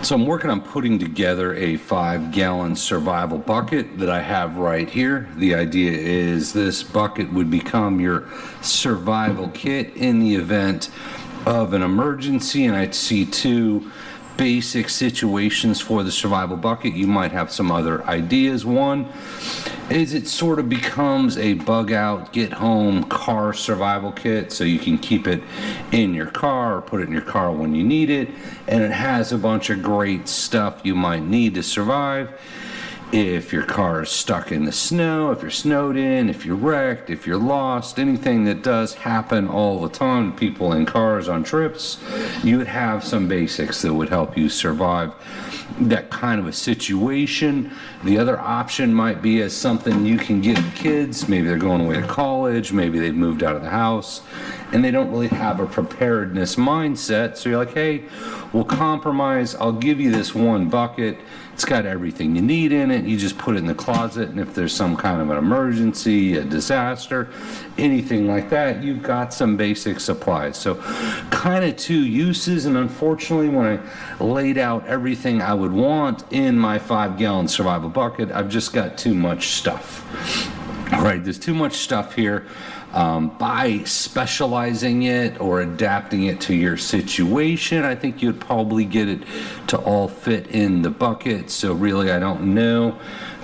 So I'm working on putting together a 5-gallon survival bucket that I have right here. The idea is this bucket would become your survival kit in the event of an emergency, and I'd see two basic situations for the survival bucket. You might have some other ideas. One is it sort of becomes a bug out, get home car survival kit, so you can keep it in your car or put it in your car when you need it, and it has a bunch of great stuff you might need to survive. If your car is stuck in the snow, if you're snowed in, if you're wrecked, if you're lost, anything that does happen all the time to people in cars on trips, you would have some basics that would help you survive that kind of a situation. The other option might be as something you can give kids. Maybe they're going away to college, maybe they've moved out of the house, and they don't really have a preparedness mindset. So you're like, hey, we'll compromise. I'll give you this one bucket. It's got everything you need in it. You just put it in the closet, and if there's some kind of an emergency, a disaster, anything like that, you've got some basic supplies. So kind of two uses, and unfortunately when I laid out everything I would want in my 5-gallon survival bucket, I've just got too much stuff. All right, there's too much stuff here. By specializing it or adapting it to your situation, I think you'd probably get it to all fit in the bucket. So really, I don't know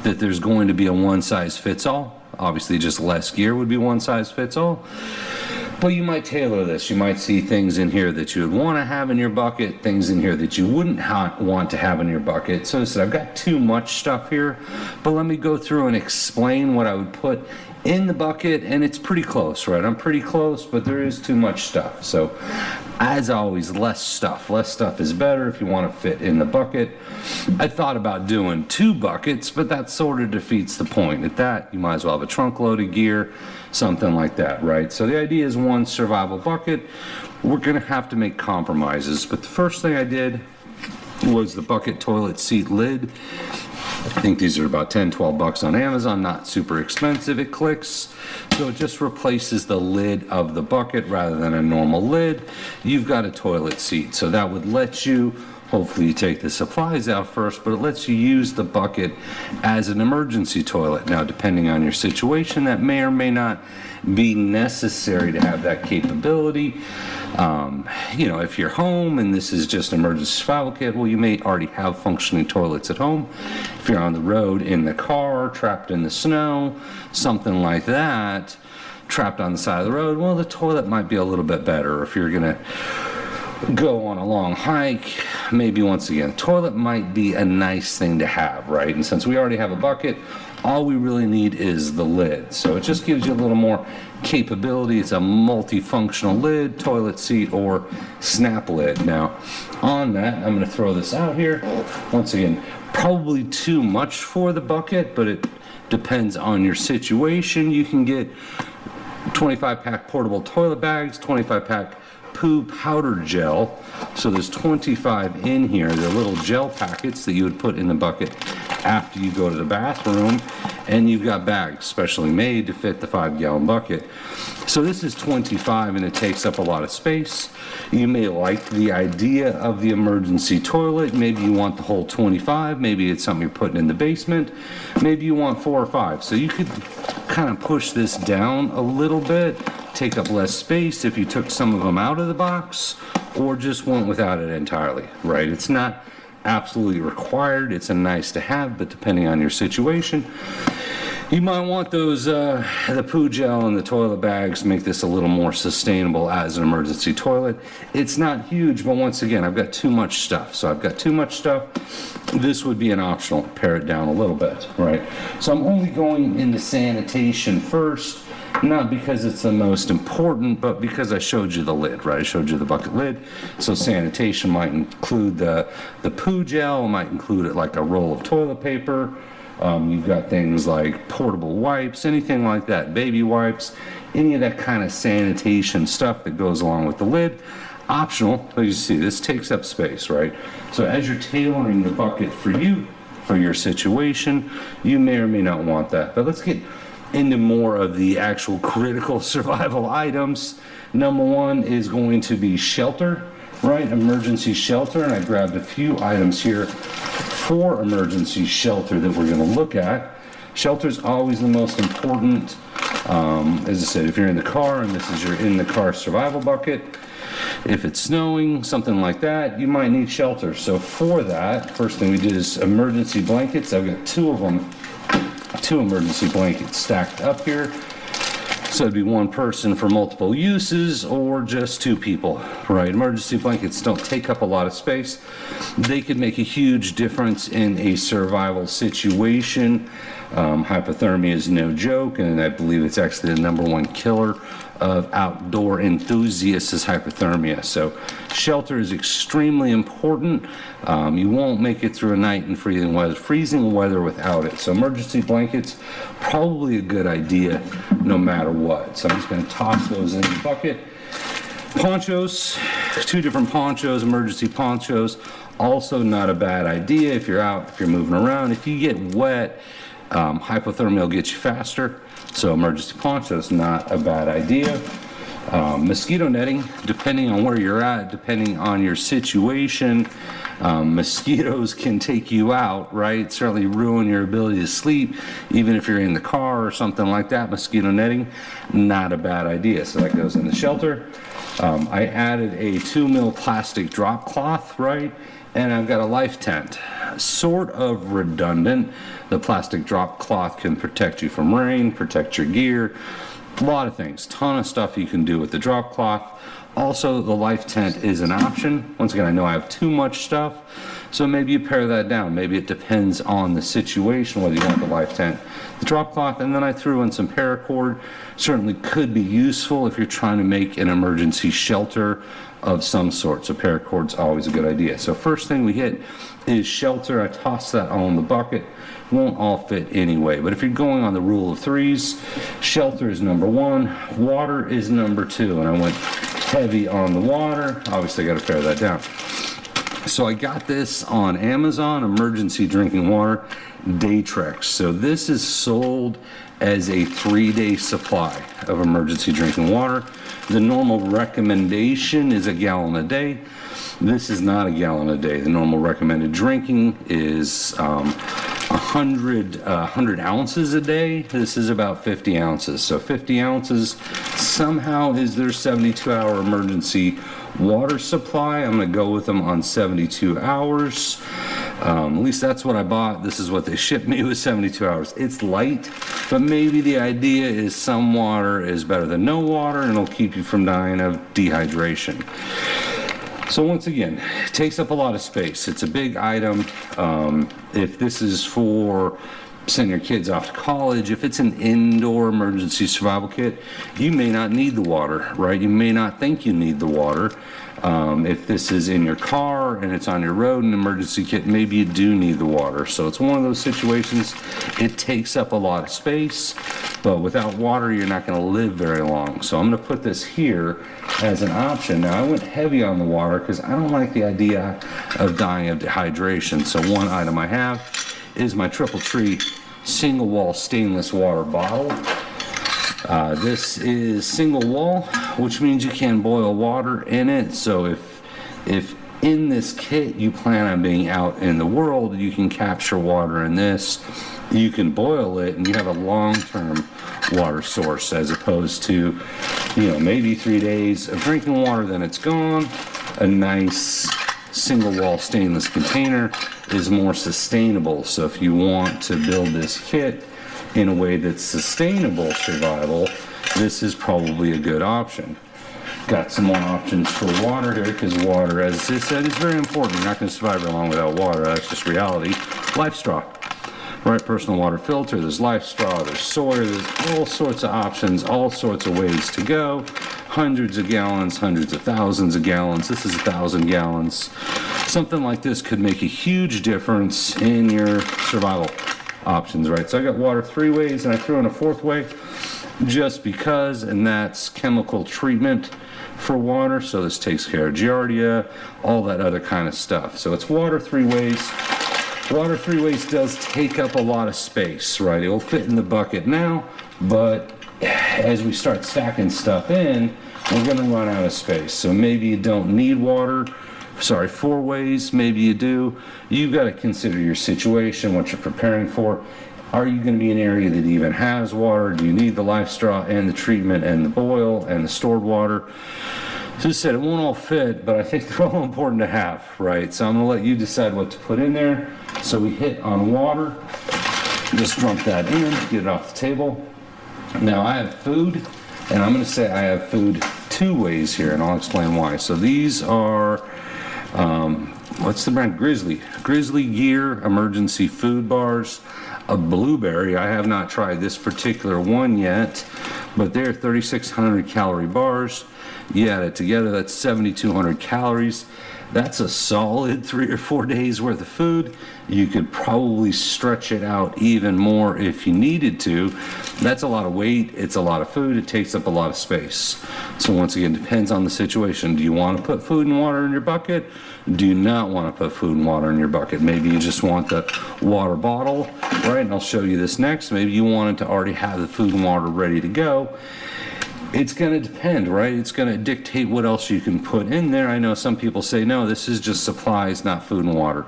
that there's going to be a one-size-fits-all. Obviously, just less gear would be one-size-fits-all. But you might tailor this. You might see things in here that you would want to have in your bucket, things in here that you wouldn't want to have in your bucket. So I said, I've got too much stuff here, but let me go through and explain what I would put in the bucket, and it's pretty close, right? I'm pretty close, but there is too much stuff. So as always, less stuff. Less stuff is better if you want to fit in the bucket. I thought about doing 2 buckets, but that sort of defeats the point. At that, you might as well have a trunk load of gear, something like that, right? So the idea is one survival bucket. We're gonna have to make compromises, but the first thing I did was the bucket toilet seat lid. I think these are about 10, 12 bucks on Amazon, not super expensive. It clicks, so it just replaces the lid of the bucket rather than a normal lid. You've got a toilet seat, so that would let you, hopefully you take the supplies out first, but it lets you use the bucket as an emergency toilet. Now, depending on your situation, that may or may not be necessary to have that capability. You know, if you're home and this is just an emergency survival kit, well, you may already have functioning toilets at home. If you're on the road, in the car, trapped in the snow, something like that, trapped on the side of the road, well, the toilet might be a little bit better. If you're gonna go on a long hike, maybe once again, toilet might be a nice thing to have, right? And since we already have a bucket, all we really need is the lid. So it just gives you a little more capability. It's a multifunctional lid, toilet seat, or snap lid. Now, on that, I'm going to throw this out here. Once again, probably too much for the bucket, but it depends on your situation. You can get 25-pack portable toilet bags, 25-pack poo powder gel. So there's 25 in here. They're little gel packets that you would put in the bucket after you go to the bathroom, and you've got bags specially made to fit the 5-gallon bucket. So this is 25 and it takes up a lot of space. You may like the idea of the emergency toilet. Maybe you want the whole 25. Maybe it's something you're putting in the basement. Maybe you want 4 or 5. So you could kind of push this down a little bit, take up less space if you took some of them out of the box or just went without it entirely, right? It's not absolutely required. It's a nice to have, but depending on your situation, you might want those, the poo gel and the toilet bags to make this a little more sustainable as an emergency toilet. It's not huge, but once again, I've got too much stuff. So I've got too much stuff. This would be an optional, pare it down a little bit, right? So I'm only going into sanitation first, not because it's the most important, but because I showed you the lid, right? I showed you the bucket lid. So sanitation might include the poo gel, might include it like a roll of toilet paper. You've got things like portable wipes, anything like that, baby wipes, any of that kind of sanitation stuff that goes along with the lid. Optional, but you see, this takes up space, right? So as you're tailoring the bucket for you, for your situation, you may or may not want that. But let's get into more of the actual critical survival items. Number one is going to be shelter. right? Emergency shelter, and I grabbed a few items here for emergency shelter that we're gonna look at. Shelter is always the most important. As I said, if you're in the car and this is your in the car survival bucket, if it's snowing, something like that, you might need shelter. So for that, first thing we did is emergency blankets. I've got two of them, two emergency blankets stacked up here. So it'd be one person for multiple uses or just two people, right? Emergency blankets don't take up a lot of space. They could make a huge difference in a survival situation. Hypothermia is no joke, and I believe it's actually the #1 killer of outdoor enthusiasts is hypothermia. So shelter is extremely important. You won't make it through a night in freezing weather without it. So emergency blankets, probably a good idea no matter what. So I'm just going to toss those in the bucket. Ponchos, two different ponchos, emergency ponchos, also not a bad idea if you're out, if you're moving around. If you get wet, hypothermia will get you faster, so emergency poncho is not a bad idea. Mosquito netting, depending on where you're at, depending on your situation, mosquitoes can take you out, right? Certainly ruin your ability to sleep, even if you're in the car or something like that. Mosquito netting, not a bad idea, so that goes in the shelter. I added a 2 mil plastic drop cloth, right? And I've got a life tent, sort of redundant. The plastic drop cloth can protect you from rain, protect your gear, a lot of things, ton of stuff you can do with the drop cloth. Also, the life tent is an option. Once again, I know I have too much stuff, so maybe you pare that down. Maybe it depends on the situation, whether you want the life tent, the drop cloth, and then I threw in some paracord. Certainly could be useful if you're trying to make an emergency shelter of some sort. So paracord's always a good idea. So first thing we hit is shelter. I tossed that all in the bucket. Won't all fit anyway, but if you're going on the rule of threes, shelter is #1, water is #2, and I went heavy on the water. Obviously I got to pare that down. So I got this on Amazon, emergency drinking water, Daytrex. So this is sold as a 3-day supply of emergency drinking water. The normal recommendation is a gallon a day. This is not a gallon a day. The normal recommended drinking is 100 ounces a day. This is about 50 ounces. So 50 ounces somehow is their 72-hour emergency water supply. I'm going to go with them on 72 hours. At least that's what I bought. This is what they shipped me, with 72 hours. It's light, but maybe the idea is some water is better than no water, and it'll keep you from dying of dehydration. So once again, it takes up a lot of space. It's a big item. If this is for sending your kids off to college, if it's an indoor emergency survival kit, you may not need the water, right? You may not think you need the water. If this is in your car and it's on your road, an emergency kit, maybe you do need the water. So it's one of those situations, it takes up a lot of space, but without water, you're not gonna live very long. So I'm gonna put this here as an option. Now I went heavy on the water because I don't like the idea of dying of dehydration. So one item I have is my Triple Tree single wall stainless water bottle. This is single wall, which means you can boil water in it. So if in this kit you plan on being out in the world, you can capture water in this. You can boil it and you have a long-term water source, as opposed to, maybe 3 days of drinking water, then it's gone. A nice single wall stainless container is more sustainable. So if you want to build this kit in a way that's sustainable survival, this is probably a good option. Got some more options for water here, because water, as I said, is very important. You're not going to survive very long without water. That's just reality. Life straw, right? Personal water filter. There's life straw. There's Sawyer. There's all sorts of options, all sorts of ways to go. Hundreds of gallons, hundreds of thousands of gallons. This is 1,000 gallons. Something like this could make a huge difference in your survival options, right? So I got water 3 ways, and I threw in a 4th way just because, and that's chemical treatment for water. So this takes care of giardia, all that other kind of stuff. So it's water 3 ways. Water 3 ways does take up a lot of space, right? It will fit in the bucket now, but as we start stacking stuff in, we're gonna run out of space. So maybe you don't need water, 4 ways, maybe you do. You've got to consider your situation, what you're preparing for. Are you going to be in an area that even has water? Do you need the life straw and the treatment and the boil and the stored water? So as I said, it won't all fit, but I think they're all important to have, right? So I'm going to let you decide what to put in there. So we hit on water. Just dump that in, get it off the table. Now I have food, and I'm going to say I have food 2 ways here, and I'll explain why. So these are, what's the brand? Grizzly Gear Emergency Food Bars. A blueberry. I have not tried this particular one yet, but they're 3,600 calorie bars. You add it together, that's 7,200 calories. That's a solid 3 or 4 days worth of food. You could probably stretch it out even more if you needed to. That's a lot of weight, it's a lot of food, it takes up a lot of space. So once again, depends on the situation. Do you want to put food and water in your bucket? Do you not want to put food and water in your bucket? Maybe you just want the water bottle, right? And I'll show you this next. Maybe you wanted to already have the food and water ready to go. It's going to depend, right? It's going to dictate what else you can put in there. I know some people say, no, this is just supplies, not food and water.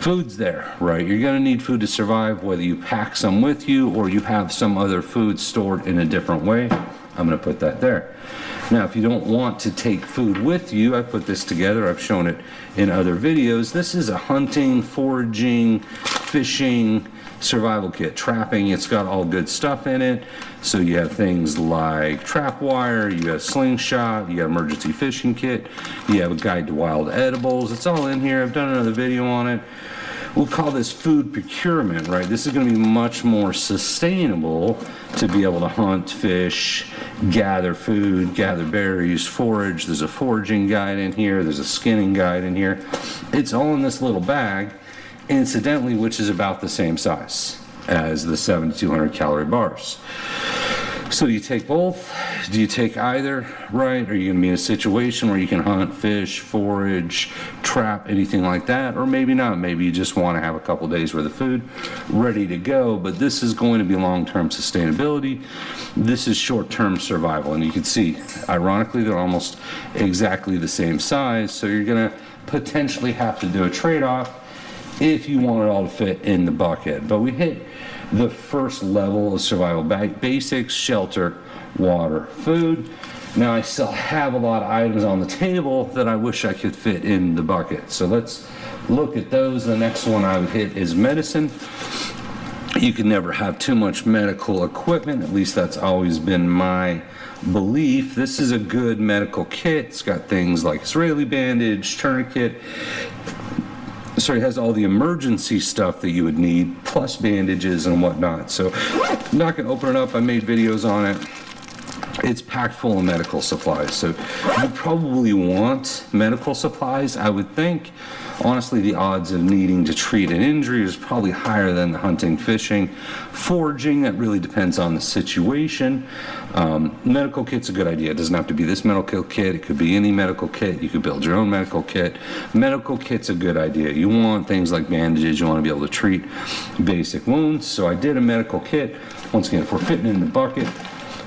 Food's there, right? You're going to need food to survive, whether you pack some with you or you have some other food stored in a different way. I'm going to put that there. Now, if you don't want to take food with you, I put this together. I've shown it in other videos. This is a hunting, foraging, fishing, survival kit, trapping. It's got all good stuff in it. So you have things like trap wire, you have slingshot, you have emergency fishing kit, you have a guide to wild edibles. It's all in here. I've done another video on it. We'll call this food procurement, right? This is going to be much more sustainable to be able to hunt, fish, gather food, gather berries, forage. There's a foraging guide in here. There's a skinning guide in here. It's all in this little bag, incidentally, which is about the same size as the 7,200 calorie bars. So do you take both? Do you take either, right? Are you going to be in a situation where you can hunt, fish, forage, trap, anything like that? Or maybe not. Maybe you just want to have a couple days worth of food ready to go, but this is going to be long-term sustainability. This is short-term survival, and you can see, ironically, they're almost exactly the same size, so you're going to potentially have to do a trade-off if you want it all to fit in the bucket. But we hit the first level of survival basics: shelter, water, food. Now I still have a lot of items on the table that I wish I could fit in the bucket. So let's look at those. The next one I would hit is medicine. You can never have too much medical equipment, at least that's always been my belief. This is a good medical kit. It's got things like Israeli bandage, tourniquet. So it has all the emergency stuff that you would need, plus bandages and whatnot. So I'm not going to open it up. I made videos on it. It's packed full of medical supplies. So you probably want medical supplies, I would think. Honestly, the odds of needing to treat an injury is probably higher than the hunting, fishing. Foraging, that really depends on the situation. Medical kit's a good idea. It doesn't have to be this medical kit. It could be any medical kit. You could build your own medical kit. Medical kit's a good idea. You want things like bandages. You want to be able to treat basic wounds. So I did a medical kit. Once again, if we're fitting in the bucket,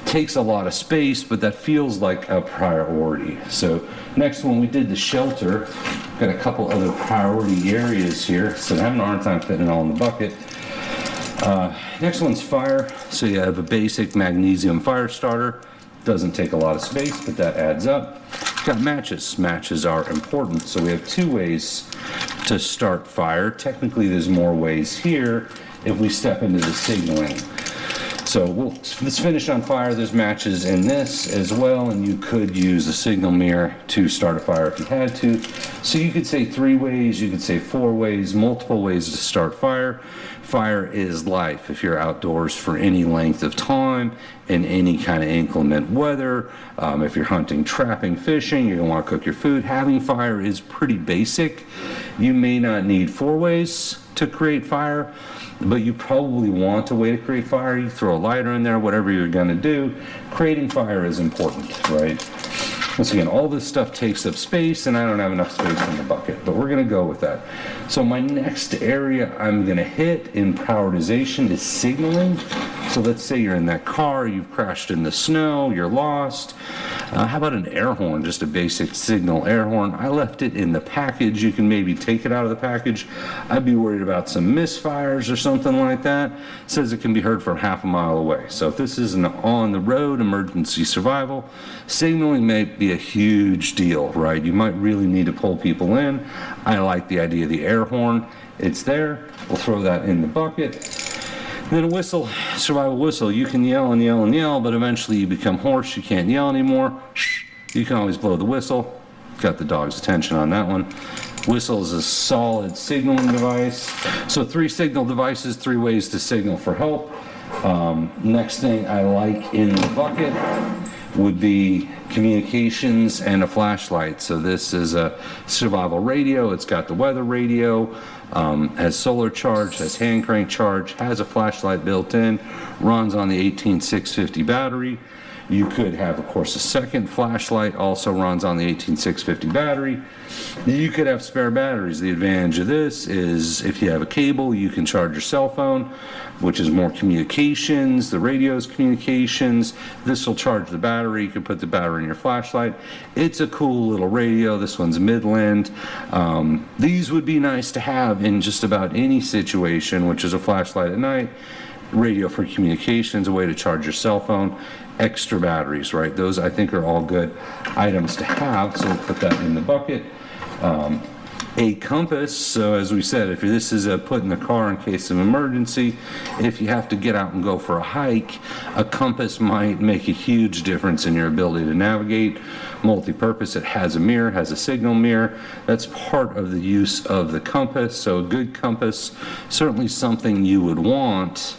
takes a lot of space, but that feels like a priority. So next one, we did the shelter. Got a couple other priority areas here, so I'm having a hard time fitting it all in the bucket. Next one's fire. So you have a basic magnesium fire starter. Doesn't take a lot of space, but that adds up. Got matches. Matches are important. So we have 2 ways to start fire. Technically, there's more ways here if we step into the signaling. So let's finish on fire. There's matches in this as well, and you could use a signal mirror to start a fire if you had to. So you could say 3 ways, you could say 4 ways, multiple ways to start fire. Fire is life if you're outdoors for any length of time in any kind of inclement weather. If you're hunting, trapping, fishing, you're gonna want to cook your food. Having fire is pretty basic. You may not need 4 ways to create fire, but you probably want a way to create fire. You throw a lighter in there, whatever you're going to do. Creating fire is important, right? Once again, all this stuff takes up space, and I don't have enough space in the bucket, but we're going to go with that. So my next area I'm going to hit in prioritization is signaling. So let's say you're in that car, you've crashed in the snow, you're lost. How about an air horn, just a basic signal air horn? I left it in the package. You can maybe take it out of the package. I'd be worried about some misfires or something like that. It says it can be heard from half a mile away. So if this is an on-the-road emergency survival, signaling may be a huge deal, right? You might really need to pull people in. I like the idea of the air horn. It's there. We'll throw that in the bucket. Then a whistle, survival whistle. You can yell and yell and yell, but eventually you become hoarse. You can't yell anymore. You can always blow the whistle. Got the dog's attention on that one. Whistle is a solid signaling device. So 3 signal devices, 3 ways to signal for help. Next thing I like in the bucket would be communications and a flashlight. So this is a survival radio. It's got the weather radio, has solar charge, has hand crank charge, has a flashlight built in, runs on the 18650 battery. You could have, of course, a second flashlight, also runs on the 18650 battery. You could have spare batteries. The advantage of this is if you have a cable, you can charge your cell phone, which is more communications. The radio's communications. This will charge the battery. You can put the battery in your flashlight. It's a cool little radio. This one's Midland. These would be nice to have in just about any situation, which is a flashlight at night, radio for communications, a way to charge your cell phone, extra batteries, right? Those I think are all good items to have, so we'll put that in the bucket. A compass, so as we said, if this is put in the car in case of emergency, if you have to get out and go for a hike, a compass might make a huge difference in your ability to navigate. Multi-purpose, it has a mirror, has a signal mirror. That's part of the use of the compass, so a good compass, certainly something you would want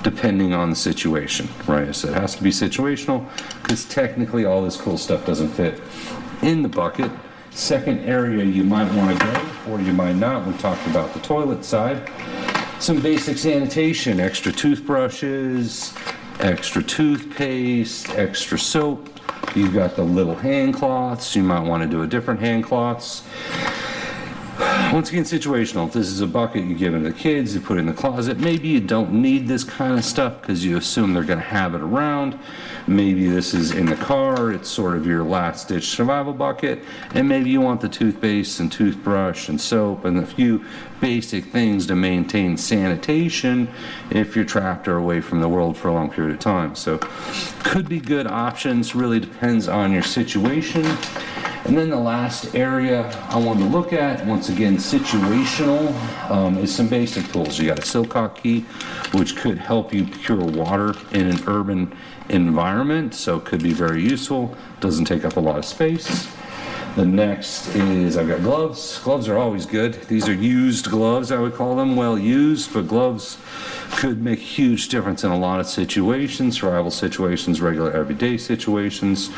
depending on the situation, right? So it has to be situational because technically all this cool stuff doesn't fit in the bucket. Second area you might want to go, or you might not. We talked about the toilet side. Some basic sanitation, extra toothbrushes, extra toothpaste, extra soap. You've got the little hand cloths. You might want to do a different hand cloths. Once again, situational. If this is a bucket you give it to the kids, you put it in the closet. Maybe you don't need this kind of stuff because you assume they're going to have it around. Maybe this is in the car. It's sort of your last-ditch survival bucket. And maybe you want the toothpaste and toothbrush and soap and a few basic things to maintain sanitation if you're trapped or away from the world for a long period of time. So could be good options. Really depends on your situation. And then the last area I want to look at, once again, situational, is some basic tools. You got a Silcock key, which could help you procure water in an urban environment, so it could be very useful. Doesn't take up a lot of space. The next is I've got gloves. Gloves are always good. These are used gloves, I would call them, well used, but gloves could make a huge difference in a lot of situations, survival situations, regular everyday situations.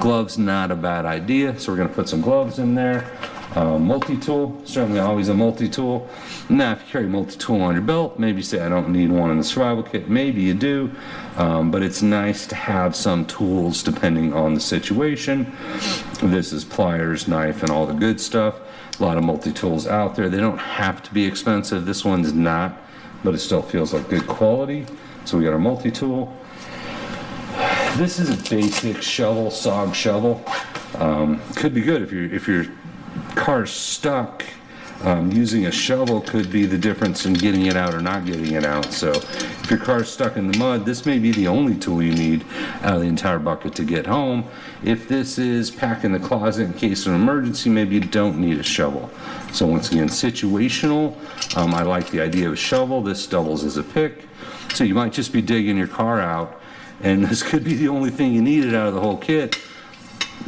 Gloves, not a bad idea, so we're going to put some gloves in there. Multi-tool, certainly always a multi-tool. Now, if you carry a multi-tool on your belt, maybe you say, I don't need one in the survival kit. Maybe you do, but it's nice to have some tools depending on the situation. This is pliers, knife, and all the good stuff. A lot of multi-tools out there. They don't have to be expensive. This one's not, but it still feels like good quality. So we got our multi-tool. This is a basic shovel, sog shovel. Could be good if your car's stuck. Using a shovel could be the difference in getting it out or not getting it out. So if your car's stuck in the mud, this may be the only tool you need out of the entire bucket to get home. If this is packed in the closet in case of an emergency, maybe you don't need a shovel. So once again, situational. I like the idea of a shovel. This doubles as a pick. So you might just be digging your car out, and this could be the only thing you needed out of the whole kit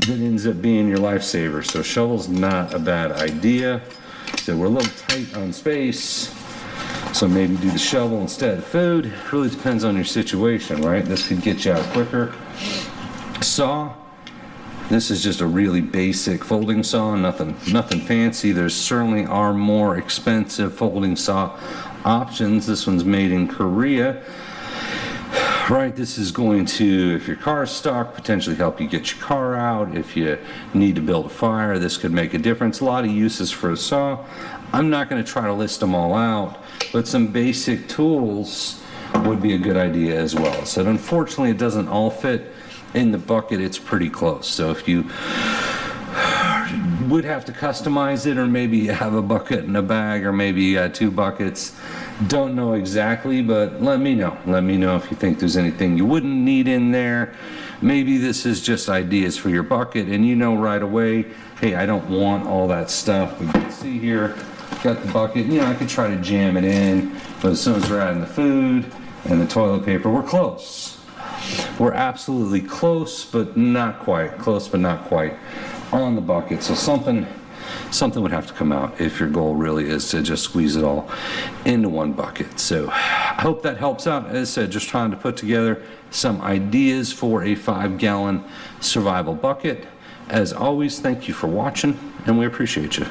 that ends up being your lifesaver. So shovel's not a bad idea. So we're a little tight on space, so maybe do the shovel instead of food. It really depends on your situation, right? This could get you out quicker. Saw. This is just a really basic folding saw, nothing fancy. There certainly are more expensive folding saw options. This one's made in Korea. Right, this is going to, if your car's stuck, potentially help you get your car out. If you need to build a fire, this could make a difference. A lot of uses for a saw. I'm not going to try to list them all out, but some basic tools would be a good idea as well. So unfortunately, it doesn't all fit in the bucket. It's pretty close. So if you would have to customize it, or maybe you have a bucket in a bag, or maybe you got 2 buckets, don't know exactly, but let me know. Let me know if you think there's anything you wouldn't need in there. Maybe this is just ideas for your bucket, and you know right away, hey, I don't want all that stuff. But you can see here, got the bucket, you know, I could try to jam it in, but as soon as we're adding the food and the toilet paper, we're close. We're absolutely close, but not quite. Close, but not quite on the bucket. So something would have to come out if your goal really is to just squeeze it all into one bucket. So I hope that helps out. As I said, just trying to put together some ideas for a 5-gallon survival bucket. As always, thank you for watching, and we appreciate you.